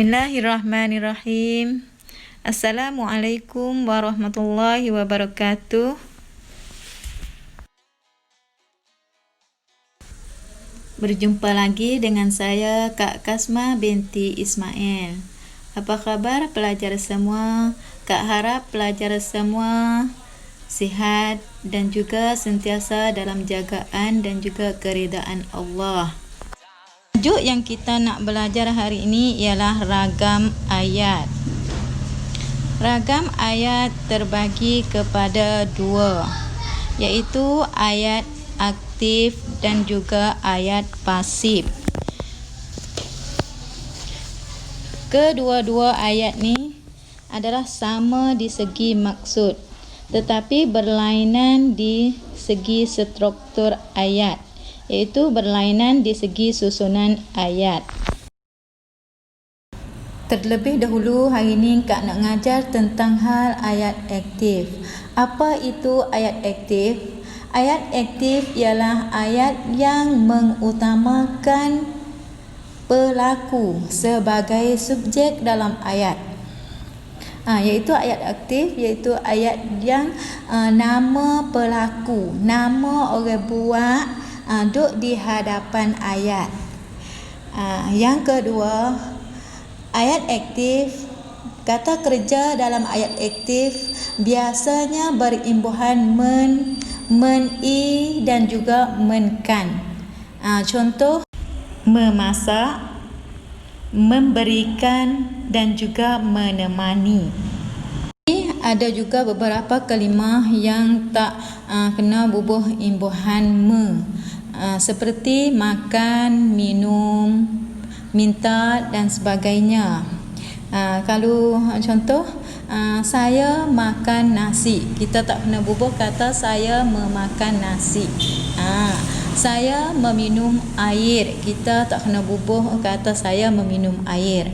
Bismillahirrahmanirrahim. Assalamualaikum warahmatullahi wabarakatuh. Berjumpa lagi dengan saya Kak Kasma binti Ismail. Apa kabar pelajar semua? Kak harap pelajar semua sihat dan juga sentiasa dalam jagaan dan juga keridaan Allah. Tajuk yang kita nak belajar hari ini ialah ragam ayat. Ragam ayat terbagi kepada dua, iaitu ayat aktif dan juga ayat pasif. Kedua-dua ayat ni adalah sama di segi maksud, tetapi berlainan di segi struktur ayat, iaitu berlainan di segi susunan ayat. Terlebih dahulu hari ini Kak nak ngajar tentang hal ayat aktif. Apa itu ayat aktif? Ayat aktif ialah ayat yang mengutamakan pelaku sebagai subjek dalam ayat. Iaitu ayat aktif, iaitu ayat yang nama pelaku, nama orang buat duduk di hadapan ayat. Yang kedua, ayat aktif, kata kerja dalam ayat aktif biasanya berimbuhan men-i dan juga men-kan. Contoh, memasak, memberikan dan juga menemani. Ada juga beberapa kalimah yang tak kena bubuh imbuhan me, seperti makan, minum, minta dan sebagainya. Kalau contoh, saya makan nasi, kita tak kena bubuh kata saya memakan nasi. Saya meminum air, kita tak kena bubuh kata saya meminum air.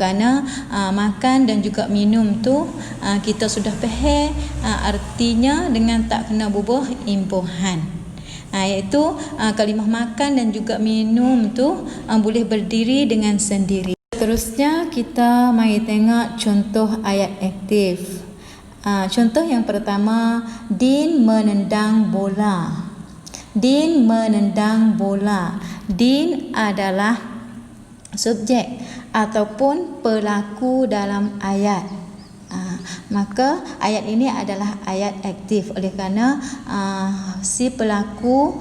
Kerana makan dan juga minum tu kita sudah faham artinya dengan tak kena bubuh imbuhan. Iaitu kalimah makan dan juga minum tu boleh berdiri dengan sendiri. Seterusnya kita mari tengok contoh ayat aktif. Contoh yang pertama, Din menendang bola. Din menendang bola. Din adalah subjek ataupun pelaku dalam ayat. Maka ayat ini adalah ayat aktif oleh kerana si pelaku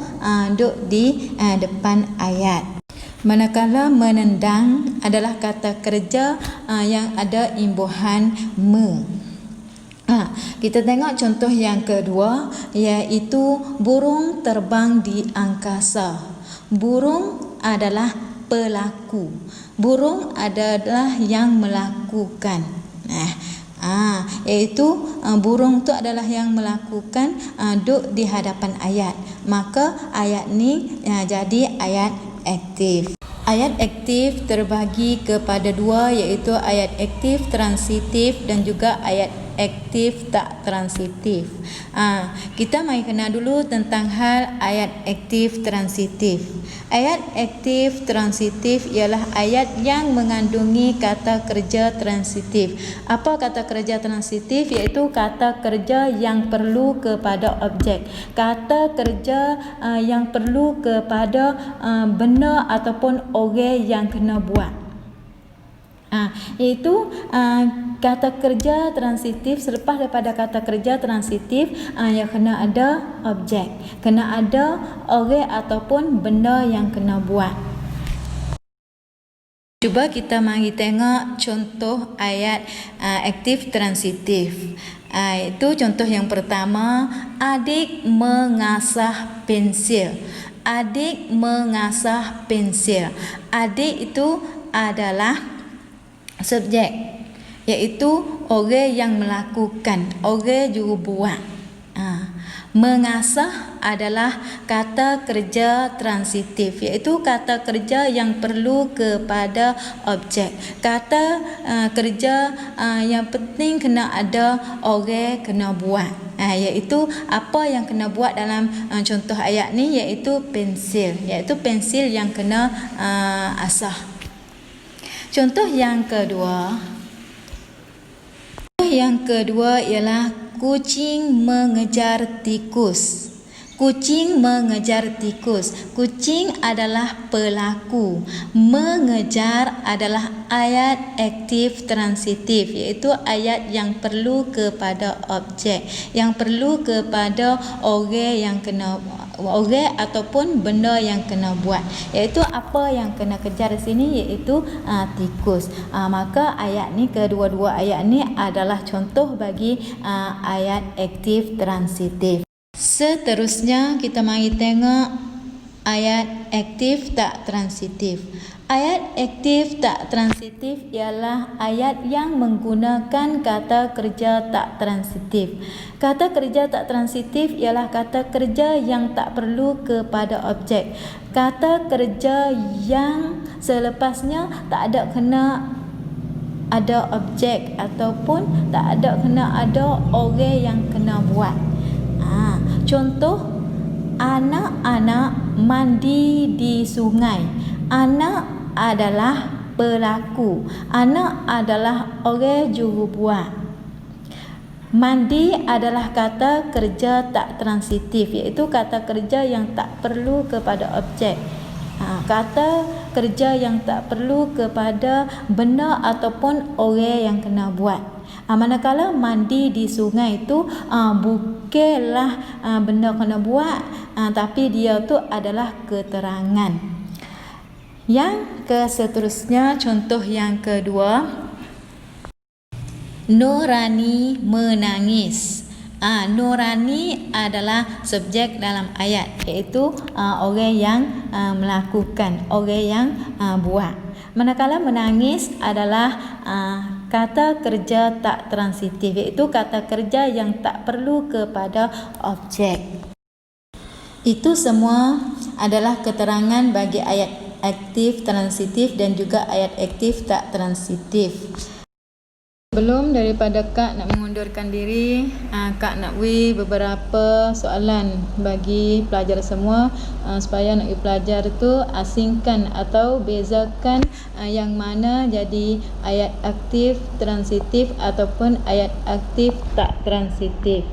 duduk di depan ayat. Manakala menendang adalah kata kerja yang ada imbuhan me. Kita tengok contoh yang kedua, iaitu burung terbang di angkasa. Burung adalah pelaku. Burung adalah yang melakukan. Iaitu burung tu adalah yang melakukan duduk di hadapan ayat. Maka ayat ni jadi ayat aktif. Ayat aktif terbagi kepada dua, iaitu ayat aktif transitif dan juga ayat aktif tak transitif. Kita mari kenal dulu tentang hal ayat aktif transitif. Ayat aktif transitif ialah ayat yang mengandungi kata kerja transitif. Apa kata kerja transitif? Iaitu kata kerja yang perlu kepada objek. Kata kerja yang perlu kepada benda ataupun orang yang kena buat. Iaitu kata kerja transitif. Selepas daripada kata kerja transitif yang kena ada objek, kena ada orang ataupun benda yang kena buat. Cuba kita mari tengok contoh ayat aktif transitif. Itu contoh yang pertama, adik mengasah pensil. Adik mengasah pensil. Adik itu adalah subjek, iaitu orang yang melakukan, orang juru buat. Mengasah adalah kata kerja transitif, iaitu kata kerja yang perlu kepada objek. Kata kerja yang penting kena ada orang kena buat, iaitu apa yang kena buat dalam contoh ayat ni, iaitu pensil, iaitu pensil yang kena asah. Contoh yang kedua. Yang kedua ialah kucing mengejar tikus. Kucing mengejar tikus. Kucing adalah pelaku. Mengejar adalah ayat aktif transitif, iaitu ayat yang perlu kepada objek, yang perlu kepada orang yang kena, orang ataupun benda yang kena buat, iaitu apa yang kena kejar di sini iaitu tikus. Maka ayat ni, kedua-dua ayat ni adalah contoh bagi ayat aktif transitif. Seterusnya kita mari tengok ayat aktif tak transitif. Ayat aktif tak transitif ialah ayat yang menggunakan kata kerja tak transitif. Kata kerja tak transitif ialah kata kerja yang tak perlu kepada objek. Kata kerja yang selepasnya tak ada kena ada objek ataupun tak ada kena ada orang yang kena buat. Contoh, anak-anak mandi di sungai. Anak adalah pelaku. Anak adalah orang juru buat. Mandi adalah kata kerja tak transitif, iaitu kata kerja yang tak perlu kepada objek. Kata kerja yang tak perlu kepada benda ataupun orang yang kena buat. Manakala mandi di sungai itu bukanlah benda kena buat, tapi dia tu adalah keterangan. Yang seterusnya, contoh yang kedua, Nurani menangis. Nurani adalah subjek dalam ayat, iaitu orang yang melakukan, orang yang buat. Manakala menangis adalah kata kerja tak transitif, iaitu kata kerja yang tak perlu kepada objek. Itu semua adalah keterangan bagi ayat aktif transitif dan juga ayat aktif tak transitif. Sebelum daripada Kak nak mengundurkan diri, Kak nak beri beberapa soalan bagi pelajar semua, supaya nak belajar tu asingkan atau bezakan yang mana jadi ayat aktif transitif ataupun ayat aktif tak transitif.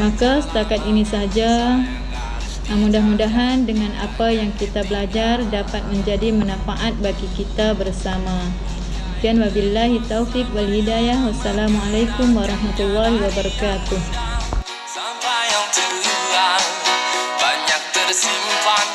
Maka setakat ini saja. Mudah-mudahan dengan apa yang kita belajar dapat menjadi manfaat bagi kita bersama. Sekian, wabillahi taufik wal hidayah. Wassalamualaikum warahmatullahi wabarakatuh. Sampai yang tua banyak tersimpan